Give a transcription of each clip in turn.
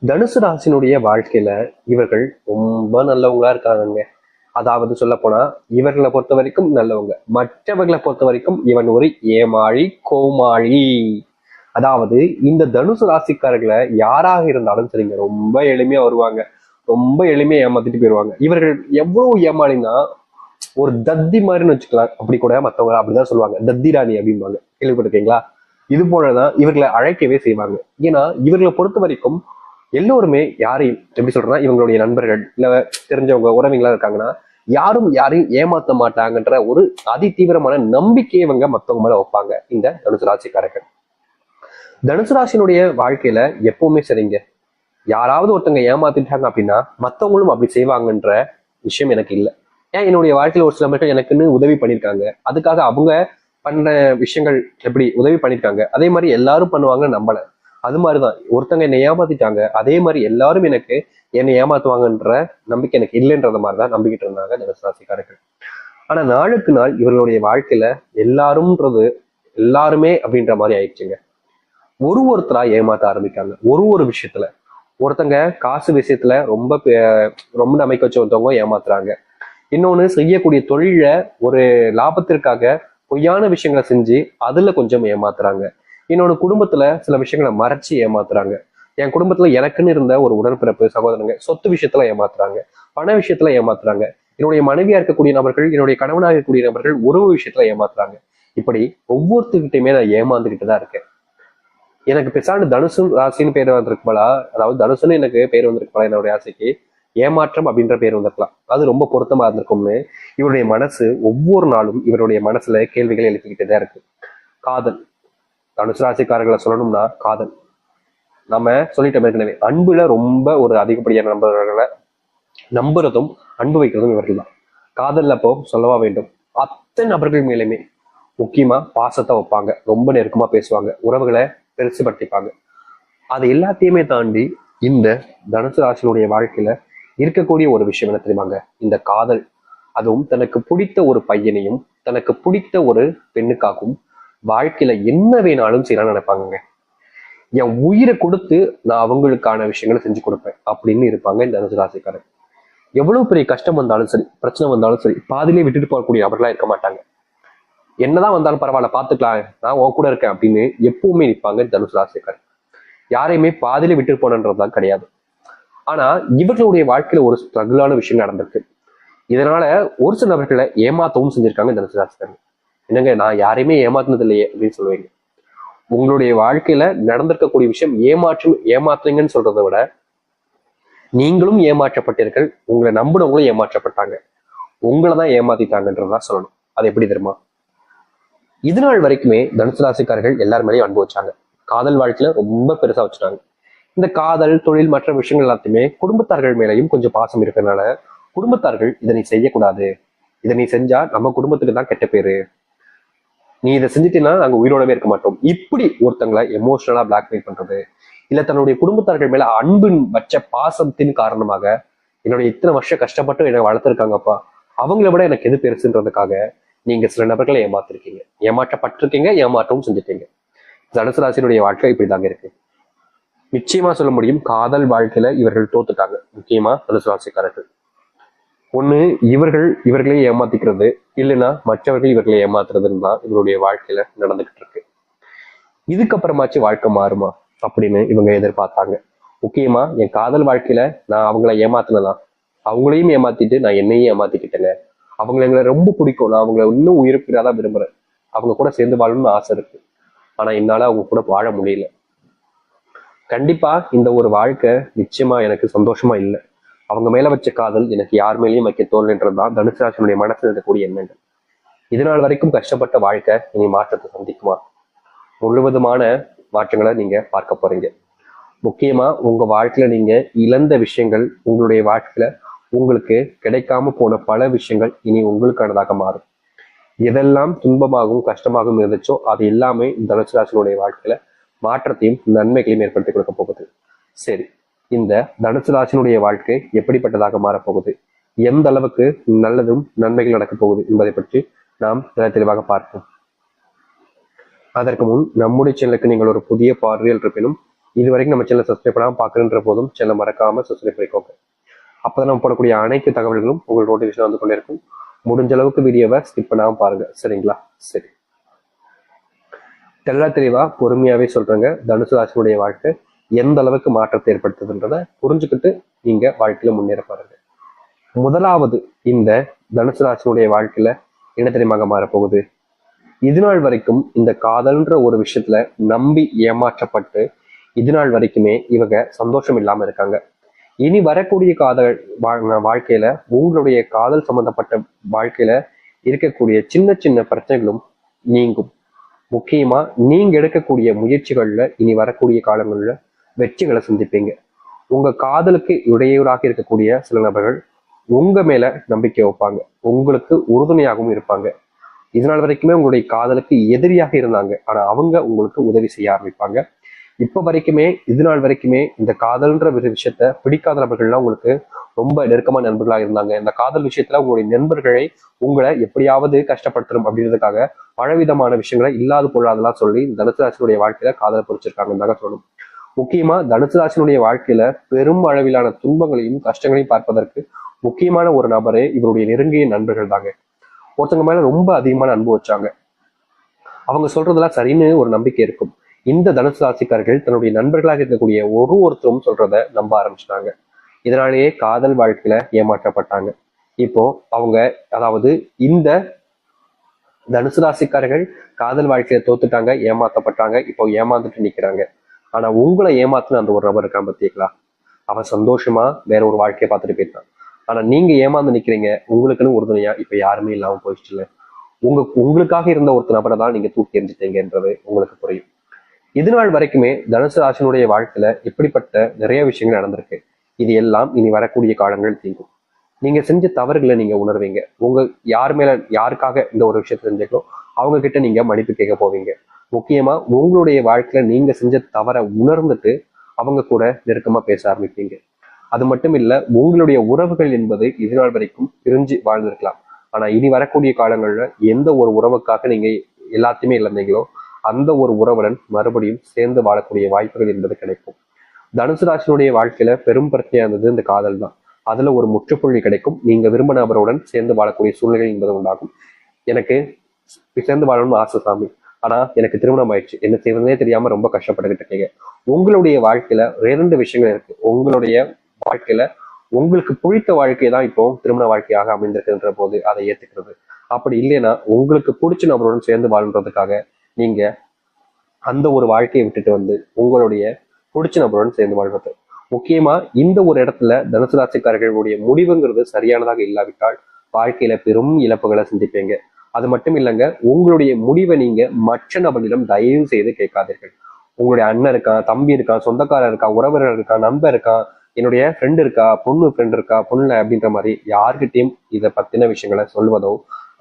தனுசு ராசினுடைய வாழ்க்கையில இவர்கள் ரொம்ப நல்லவங்களா இருக்காங்க. அதாவது சொல்ல போனா இவர்களை பொறுத்த வரைக்கும் நல்லவங்க, மற்றவர்களை பொறுத்த வரைக்கும் இவன் ஒரு ஏமாளி கோமாளி. அதாவது இந்த தனுசு ராசிக்காரர்களை யாராக இருந்தாலும் சரிங்க, ரொம்ப எளிமையா வருவாங்க, ரொம்ப எளிமையா ஏமாத்திட்டு போயிடுவாங்க. இவர்கள் எவ்வளவு ஏமாளினா ஒரு தத்தி மாதிரின்னு வச்சுக்கலாம். அப்படி கூட மற்றவங்க அப்படிதான் சொல்லுவாங்க, தத்தி ராணி அப்படிம்பாங்க, கேள்விப்பட்டிருக்கீங்களா? இது போலதான் இவர்களை அழைக்கவே செய்வாங்க. ஏன்னா இவர்களை பொறுத்த வரைக்கும் எல்லோருமே யாரையும் எப்படி சொல்றேன்னா, இவங்களுடைய நண்பர்கள் இல்ல தெரிஞ்சவங்க உறவிங்களா இருக்காங்கன்னா யாரும் யாரையும் ஏமாத்த மாட்டாங்கன்ற ஒரு அதி தீவிரமான நம்பிக்கையை இவங்க மத்தவங்க மேல வைப்பாங்க இந்த தனுசு ராசிக்காரர்கள். தனுசு ராசினுடைய வாழ்க்கையில எப்பவுமே சரிங்க, யாராவது ஒருத்தவங்க ஏமாத்திட்டாங்க அப்படின்னா மத்தவங்களும் அப்படி செய்வாங்கன்ற விஷயம் எனக்கு இல்லை. ஏன் என்னுடைய வாழ்க்கையில ஒரு சில மக்கள் எனக்குன்னு உதவி பண்ணியிருக்காங்க, அதுக்காக அவங்க பண்ண விஷயங்கள் எப்படி உதவி பண்ணியிருக்காங்க அதே மாதிரி எல்லாரும் பண்ணுவாங்கன்னு நம்பல. அது மாதிரிதான் ஒருத்தங்க என்னை ஏமாத்திட்டாங்க, அதே மாதிரி எல்லாரும் எனக்கு என்னை ஏமாத்துவாங்கன்ற நம்பிக்கை எனக்கு இல்லைன்றத மாதிரிதான் நம்பிக்கிட்டு இருந்தாங்க தனுசு ராசிக்காரர்கள். ஆனா நாளுக்கு நாள் இவர்களுடைய வாழ்க்கையில எல்லாரும்ன்றது எல்லாருமே அப்படின்ற மாதிரி ஆயிடுச்சுங்க. ஒருத்தரா ஏமாத்த ஆரம்பிக்காங்க. ஒரு விஷயத்துல ஒருத்தங்க காசு விஷயத்துல ரொம்ப நம்பிக்கை வச்சு ஒருத்தவங்க ஏமாத்துறாங்க. இன்னொன்னு செய்யக்கூடிய தொழில ஒரு லாபத்திற்காக பொய்யான விஷயங்களை செஞ்சு அதுல கொஞ்சம் ஏமாத்துறாங்க. இன்னொன்னு குடும்பத்துல சில விஷயங்களை மறைச்சு ஏமாத்துறாங்க. என் குடும்பத்துல எனக்குன்னு இருந்த ஒரு உடன்பிறப்பு சகோதரங்க சொத்து விஷயத்துல ஏமாத்துறாங்க, பண விஷயத்துல ஏமாத்துறாங்க. என்னுடைய மனைவியா இருக்கக்கூடிய நபர்கள், என்னுடைய கணவனாக இருக்கக்கூடிய நபர்கள் உறவு விஷயத்துல ஏமாத்துறாங்க. இப்படி ஒவ்வொருத்தருக்கிட்டையுமே நான் ஏமாந்துகிட்டு தான் இருக்கேன். எனக்கு பெருசாண்டு தனுசு ராசின்னு பேர் வந்திருக்குங்களா, அதாவது தனுசுன்னு எனக்கு பேர் வந்திருக்குங்களா என்னுடைய ராசிக்கு, ஏமாற்றம் அப்படின்ற பேர் வந்திருக்கலாம், அது ரொம்ப பொருத்தமா இருந்திருக்கும்னு இவருடைய மனசு ஒவ்வொரு நாளும் இவருடைய மனசுல கேள்விகளை எழுப்பிக்கிட்டே தான் இருக்கு. காதல், தனுசு ராசிக்காரர்களை சொல்லணும்னா காதல் நம்ம சொல்லிட்டோம் ஏற்கனவே, அன்புல ரொம்ப ஒரு அதிகப்படியான நம்பர்களை நம்புறதும் அன்பு வைக்கிறதும் இவர்கள் தான். காதல்ல அப்போ சொல்லவா வேண்டும், அத்தனை நபர்கள் மேலுமே முக்கியமா பாசத்தை வைப்பாங்க, ரொம்ப நெருக்கமா பேசுவாங்க, உறவுகளை பெருசுபடுத்திப்பாங்க. அது எல்லாத்தையுமே தாண்டி இந்த தனுசு ராசினுடைய வாழ்க்கையில இருக்கக்கூடிய ஒரு விஷயம் என்ன தெரியுமாங்க, இந்த காதல். அதுவும் தனக்கு பிடித்த ஒரு பையனையும் தனக்கு பிடித்த ஒரு பெண்ணுக்காகவும் வாழ்க்கையில என்ன வேணாலும் செய்யலாம்னு நினைப்பாங்க. என் உயிரை கொடுத்து நான் அவங்களுக்கான விஷயங்களை செஞ்சு கொடுப்பேன் அப்படின்னு இருப்பாங்க இந்த தனுசு ராசிக்காரர். எவ்வளவு பெரிய கஷ்டம் வந்தாலும் சரி, பிரச்சனை வந்தாலும் சரி, பாதிலே விட்டுட்டு போகக்கூடிய நபர்களா இருக்க மாட்டாங்க. என்னதான் வந்தாலும் பரவாயில்ல பாத்துக்கலாம், நான் உன் கூட இருக்கேன் அப்படின்னு எப்பவுமே நிற்பாங்க தனுசு ராசிக்காரர். யாரையுமே பாதியில விட்டு போனன்றதுதான் கிடையாது. ஆனா இவர்களுடைய வாழ்க்கையில ஒரு ஸ்ட்ரகிளான விஷயம் நடந்திருக்கு. இதனால ஒரு சில நபர்களை ஏமாத்தவும் செஞ்சிருக்காங்க தனுசு ராசிக்காரர். என்னங்க நான் யாரையுமே ஏமாத்தினது இல்லையே அப்படின்னு சொல்லுவீங்க. உங்களுடைய வாழ்க்கையில நடந்திருக்கக்கூடிய விஷயம் ஏமாற்றுறீங்கன்னு சொல்றதை விட நீங்களும் ஏமாற்றப்பட்டீர்கள், உங்களை நம்பினவங்களும் ஏமாற்றப்பட்டாங்க, உங்களை தான் ஏமாத்திட்டாங்கன்றதான் சொல்லணும். அது எப்படி தெரியுமா, இது நாள் வரைக்குமே தனுசு ராசிக்காரர்கள் எல்லார் மேலேயும் அனுபவிச்சாங்க. காதல் வாழ்க்கையில ரொம்ப பெருசா வச்சுட்டாங்க. இந்த காதல் தொழில் மற்ற விஷயங்கள் எல்லாத்தையுமே குடும்பத்தார்கள் மேலையும் கொஞ்சம் பாசம் இருக்கிறதுனால குடும்பத்தார்கள் இதை நீ செய்யக்கூடாது, இதை நீ செஞ்சா நம்ம குடும்பத்துக்கு தான் கெட்ட பேரு, நீ இதை செஞ்சுட்டீங்கன்னா நாங்க உயிரோடவே இருக்க மாட்டோம், இப்படி ஒருத்தங்களை எமோஷனலா பிளாக்மெயில் பண்றது, இல்ல தன்னுடைய குடும்பத்தார்கள் மேல அன்பின் வச்ச பாசத்தின் காரணமாக என்னுடைய இத்தனை வருஷம் கஷ்டப்பட்டு என்னை வளர்த்துருக்காங்கப்பா, அவங்கள விட எனக்கு எது பெருசுன்றதுக்காக நீங்க சில நபர்களை ஏமாத்திருக்கீங்க, ஏமாற்றப்பட்டிருக்கீங்க, ஏமாற்றவும் செஞ்சுட்டீங்க. தனுசு ராசியினுடைய வாழ்க்கை இப்படிதாங்க இருக்கு. நிச்சயமா சொல்ல முடியும், காதல் வாழ்க்கையில இவர்கள் தோத்துட்டாங்க. முக்கியமா தனுசு ராசிக்காரர்கள் ஒண்ணு இவர்களே ஏமாத்திக்கிறது, இல்லைன்னா மற்றவர்கள் இவர்களை ஏமாத்துறதுன்னு தான் இவருடைய வாழ்க்கையில நடந்துகிட்டு இருக்கு. இதுக்கப்புறமாச்சு வாழ்க்கை மாறுமா அப்படின்னு இவங்க எதிர்பார்த்தாங்க. முக்கியமா என் காதல் வாழ்க்கையில நான் அவங்கள ஏமாத்தினலாம், அவங்களையும் ஏமாத்திட்டு நான் என்னையும் ஏமாத்திக்கிட்டேங்க, அவங்களை எங்களை ரொம்ப பிடிக்கும், நான் அவங்களை இன்னும் உயிர்ப்பிடாதான் விரும்புறேன், அவங்க கூட சேர்ந்து வாழணும்னு ஆசை இருக்கு, ஆனா என்னால அவங்க கூட வாழ முடியல. கண்டிப்பா இந்த ஒரு வாழ்க்கை நிச்சயமா எனக்கு சந்தோஷமா இல்லை, அவங்க மேல வச்ச காதல் எனக்கு யார் மேலேயும் வைக்க தோல்ன்றதுதான் தனுசு ராசினுடைய மனசுல இருக்கக்கூடிய எண்ணங்கள். இதனால் வரைக்கும் கஷ்டப்பட்ட வாழ்க்கை இனி மாற்றத்தை சந்திக்குமா, முழுவதுமான மாற்றங்களை நீங்க பார்க்க போறீங்க. முக்கியமா உங்க வாழ்க்கையில நீங்க இழந்த விஷயங்கள், உங்களுடைய வாழ்க்கையில உங்களுக்கு கிடைக்காம போன பல விஷயங்கள் இனி உங்களுக்கானதாக மாறும். எதெல்லாம் துன்பமாகவும் கஷ்டமாகவும் இருந்துச்சோ அது எல்லாமே இந்த தனுசு ராசினுடைய வாழ்க்கையில மாற்றத்தையும் நன்மைகளையும் ஏற்படுத்தி கொடுக்க போகுது. சரி, இந்த தனுசு ராசினுடைய வாழ்க்கை எப்படிப்பட்டதாக மாறப்போகுது, எந்த அளவுக்கு நல்லதும் நன்மைகள் நடக்கப் போகுது என்பதை பற்றி நாம் தெளிவாக பார்ப்போம். அதற்கு முன் நம்முடைய சேனலுக்கு நீங்கள் ஒரு புதிய பார்வையில் இருப்பினும் இது வரைக்கும் நம்ம சேனல் சப்ஸ்கிரைப் பண்ணாமல் பார்க்குறன்ற போதும் சேனல் மறக்காம சப்ஸ்கிரைப் பண்ணிக்கோங்க. அப்பதான் நம்ம போடக்கூடிய அனைத்து தகவல்களும் உங்களுக்கு நோட்டிஃபிகேஷன் வந்து கொண்டே இருக்கும். முடிஞ்ச அளவுக்கு வீடியோவை ஸ்கிப் பண்ணாமல் பாருங்க, சரிங்களா? சரி, தெளிவா பொறுமையாவே சொல்றேங்க. தனுசு ராசினுடைய வாழ்க்கை எந்த அளவுக்கு மாற்றத்தை ஏற்படுத்துதுன்றத புரிஞ்சுக்கிட்டு நீங்க வாழ்க்கையில முன்னேற பாருங்க. முதலாவது, இந்த தனுசு ராசினுடைய வாழ்க்கையில என்ன தெரியுமாக மாறப்போகுது? இது நாள் வரைக்கும் இந்த காதல்ன்ற ஒரு விஷயத்துல நம்பி ஏமாற்றப்பட்டு இது நாள் வரைக்குமே இவங்க சந்தோஷம் இல்லாம இருக்காங்க. இனி வரக்கூடிய காதல் வாழ்க்கையில உங்களுடைய காதல் சம்பந்தப்பட்ட வாழ்க்கையில இருக்கக்கூடிய சின்ன சின்ன பிரச்சனைகளும் நீங்கும். முக்கியமா நீங்க எடுக்கக்கூடிய முயற்சிகள்ல இனி வரக்கூடிய காலங்கள்ல வெற்றிகளை சந்திப்பீங்க. உங்க காதலுக்கு இடையூறாக இருக்கக்கூடிய சில நபர்கள் உங்க மேல நம்பிக்கை வைப்பாங்க, உங்களுக்கு உறுதுணையாகவும் இருப்பாங்க. இதனால் வரைக்குமே உங்களுடைய காதலுக்கு எதிரியாக இருந்தாங்க, ஆனா அவங்க உங்களுக்கு உதவி செய்ய ஆரம்பிப்பாங்க. இப்ப வரைக்குமே இது நாள் வரைக்குமே இந்த காதல்ன்ற ஒரு விஷயத்த பிடிக்காத நபர்கள்லாம் உங்களுக்கு ரொம்ப நெருக்கமான நண்பர்களாக இருந்தாங்க. இந்த காதல் விஷயத்துல உங்களுடைய நண்பர்களை உங்களை எப்படியாவது கஷ்டப்படுத்தணும் அப்படின்றதுக்காக பலவிதமான விஷயங்களை இல்லாத பொருளாதெல்லாம் சொல்லி தனுசு ராசினுடைய வாழ்க்கையில காதலை பொறிச்சிருக்காங்கன்னு சொல்லணும். முக்கியமா தனுசு ராசினுடைய வாழ்க்கையில பெரும் அளவிலான துன்பங்களையும் கஷ்டங்களையும் பார்ப்பதற்கு முக்கியமான ஒரு நபரே இவருடைய நெருங்கிய நண்பர்கள் தாங்க. ஒருத்தவங்க மேல ரொம்ப அதிகமான அன்பு வச்சாங்க, அவங்க சொல்றதெல்லாம் சரின்னு ஒரு நம்பிக்கை இருக்கும். இந்த தனுசு ராசிக்காரர்கள் தன்னுடைய நண்பர்களாக இருக்கக்கூடிய ஒருத்தரும் சொல்றத நம்ப ஆரம்பிச்சிட்டாங்க. இதனாலேயே காதல் வாழ்க்கையில ஏமாற்றப்பட்டாங்க. இப்போ அவங்க, அதாவது இந்த தனுசு ராசிக்காரர்கள் காதல் வாழ்க்கையில தோத்துட்டாங்க, ஏமாத்தப்பட்டாங்க, இப்போ ஏமாந்துட்டு நிக்கிறாங்க. ஆனா உங்களை ஏமாத்துன அந்த ஒரு நபர் இருக்கான் பார்த்தீங்களா, அவன் சந்தோஷமா வேற ஒரு வாழ்க்கையை பார்த்துட்டு போயிட்டான். ஆனா நீங்க ஏமாந்து நிக்கிறீங்க, உங்களுக்குன்னு உறுதுணையா இப்ப யாருமே இல்லாம போயிடுச்சுல. உங்களுக்காக இருந்த ஒரு நபரை தான் நீங்க தூக்கி எறிஞ்சிட்டீங்கன்றது உங்களுக்கு புரியும். இது நாள் வரைக்குமே தனுசு ராசினுடைய வாழ்க்கையில இப்படிப்பட்ட நிறைய விஷயங்கள் நடந்திருக்கு. இது எல்லாம் இனி வரக்கூடிய காலங்கள் தீங்கும். நீங்க செஞ்ச தவறுகளை நீங்க உணர்வீங்க. யார் மேல யாருக்காக இந்த ஒரு விஷயத்த செஞ்சீங்களோ அவங்க கிட்ட நீங்க மன்னிப்பு கேட்க போவீங்க. முக்கியமா உங்களுடைய வாழ்க்கையில நீங்க செஞ்ச தவறை உணர்ந்துட்டு அவங்க கூட நெருக்கமா பேச ஆரம்பிப்பீங்க. அது மட்டும் இல்ல, உங்களுடைய உறவுகள் என்பது இது நாள் வரைக்கும் பிரிஞ்சு வாழ்ந்திருக்கலாம். ஆனா இனி வரக்கூடிய காலங்கள்ல எந்த ஒரு உறவுக்காக நீங்க எல்லாத்தையுமே இழந்தீங்களோ அந்த ஒரு உறவுடன் மறுபடியும் சேர்ந்து வாழக்கூடிய வாய்ப்புகள் என்பது கிடைக்கும். தனுசு ராசினுடைய வாழ்க்கையில பெரும் பிரச்சனையா இருந்தது இந்த காதல் தான். அதுல ஒரு முற்றுப்புள்ளி கிடைக்கும். நீங்க விரும்ப நபருடன் சேர்ந்து வாழக்கூடிய சூழ்நிலை என்பது உண்டாகும். எனக்கு சேர்ந்து வாழணும்னு ஆசை சாமி, ஆனா எனக்கு திருமணம் ஆயிடுச்சு, என்ன செய்வதே தெரியாம ரொம்ப கஷ்டப்பட்டுக்கிட்டு இருக்கீங்க. உங்களுடைய வாழ்க்கையில 2 விஷயங்கள் இருக்கு. உங்களுடைய வாழ்க்கையில உங்களுக்கு பிடித்த வாழ்க்கை தான் இப்போ திருமண வாழ்க்கையாக அமைந்திருக்கின்ற போது அதை ஏத்துக்கிறது. அப்படி இல்லைன்னா உங்களுக்கு பிடிச்ச நபருடன் சேர்ந்து வாழ்றதுக்காக நீங்க அந்த ஒரு வாழ்க்கையை விட்டுட்டு வந்து உங்களுடைய பிடிச்ச நபருடன் சேர்ந்து வாழ்வது. முக்கியமா இந்த ஒரு இடத்துல தனுசு ராசிக்காரர்களுடைய முடிவுங்கிறது சரியானதாக இல்லாவிட்டால் வாழ்க்கையில பெரும் இழப்புகளை சந்திப்பீங்க. அது மட்டும் இல்லைங்க, உங்களுடைய முடிவை நீங்க மற்ற நபர்களிடம் தயவு செய்து கேட்காதீர்கள். உங்களுடைய அண்ணன் இருக்கான், தம்பி இருக்கான், சொந்தக்காரர் இருக்கான், உறவினர் இருக்கான், நண்பர் இருக்கான், என்னுடைய ஃப்ரெண்ட் இருக்கா, ஃப்ரெண்ட் இருக்கா, பொண்ணு அப்படின்ற மாதிரி யார்கிட்டையும் இதை பத்தின விஷயங்களை சொல்வதோ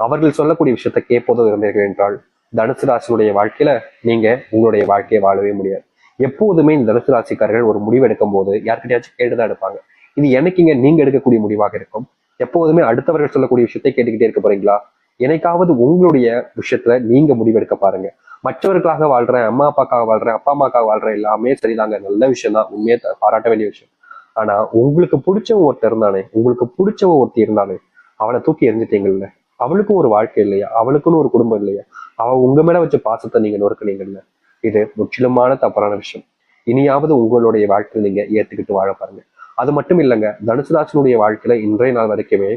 அவர்கள் சொல்லக்கூடிய விஷயத்த கேட்பதோ இருந்தீர்கள் என்றால் தனுசு ராசியுடைய வாழ்க்கையில நீங்க உங்களுடைய வாழ்க்கையை வாழவே முடியாது. எப்போதுமே இந்த தனுசு ராசிக்காரர்கள் ஒரு முடிவு எடுக்கும் போது யார்கிட்டயாச்சும் கேட்டுதான் எடுப்பாங்க. இது எனக்குங்க நீங்க எடுக்கக்கூடிய முடிவாக இருக்கும். எப்போதுமே அடுத்தவர்கள் சொல்லக்கூடிய விஷயத்தை கேட்டுக்கிட்டே இருக்க போறீங்களா? என்னைக்காவது உங்களுடைய விஷயத்துல நீங்க முடிவெடுக்க பாருங்க. மற்றவர்களுக்காக வாழ்றேன், அம்மா அப்பாக்காக வாழ்றேன், அப்பா அம்மாக்காக வாழ்றேன், எல்லாமே சரிதாங்க, நல்ல விஷயம் தான், உண்மையை பாராட்ட வேண்டிய விஷயம். ஆனா உங்களுக்கு பிடிச்சவன் ஒருத்தர் இருந்தானே, உங்களுக்கு பிடிச்சவன் ஒருத்தி இருந்தானே, அவனை தூக்கி எரிஞ்சிட்டீங்கல்ல. அவளுக்கும் ஒரு வாழ்க்கை இல்லையா? அவளுக்குன்னு ஒரு குடும்பம் இல்லையா? அவன் உங்க மேல வச்ச பாசத்தை நீங்க நொறுக்குனீங்கல்ல. இது முற்றிலுமான தவறான விஷயம். இனியாவது உங்களுடைய வாழ்க்கையில் நீங்க ஏத்துக்கிட்டு வாழ பாருங்க. அது மட்டும் இல்லைங்க, தனுசு ராசினுடைய வாழ்க்கையில இன்றைய நாள் வரைக்குமே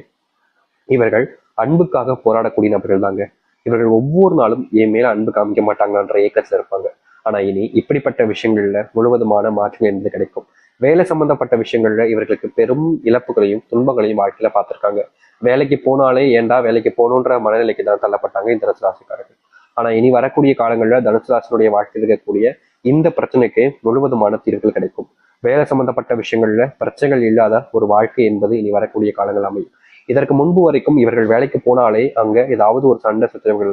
இவர்கள் அன்புக்காக போராடக்கூடிய நபர்கள் தாங்க. இவர்கள் ஒவ்வொரு நாளும் என் மேல அன்பு காமிக்க மாட்டாங்கன்ற ஏக்கத்துல இருப்பாங்க. ஆனா இனி இப்படிப்பட்ட விஷயங்கள்ல முழுவதுமான மாற்றம் என்பது கிடைக்கும். வேலை சம்பந்தப்பட்ட விஷயங்கள்ல இவர்களுக்கு பெரும் இழப்புகளையும் துன்பங்களையும் வாழ்க்கையில பார்த்திருக்காங்க. வேலைக்கு போனாலே ஏண்டா வேலைக்கு போகணுன்ற மனநிலைக்கு தான் தள்ளப்பட்டாங்க இந்த தனுசு ராசிக்காரர்கள். ஆனா இனி வரக்கூடிய காலங்கள்ல தனுசு ராசினுடைய வாழ்க்கையில் இருக்கக்கூடிய இந்த பிரச்சனைக்கு முழுவதுமான தீர்வுகள் கிடைக்கும். வேலை சம்பந்தப்பட்ட விஷயங்கள்ல பிரச்சனைகள் இல்லாத ஒரு வாழ்க்கை என்பது இனி வரக்கூடிய காலங்கள் அமையும். இதற்கு முன்பு வரைக்கும் இவர்கள் வேலைக்கு போனாலே அங்க ஏதாவது ஒரு சண்டை சச்சரவுகள்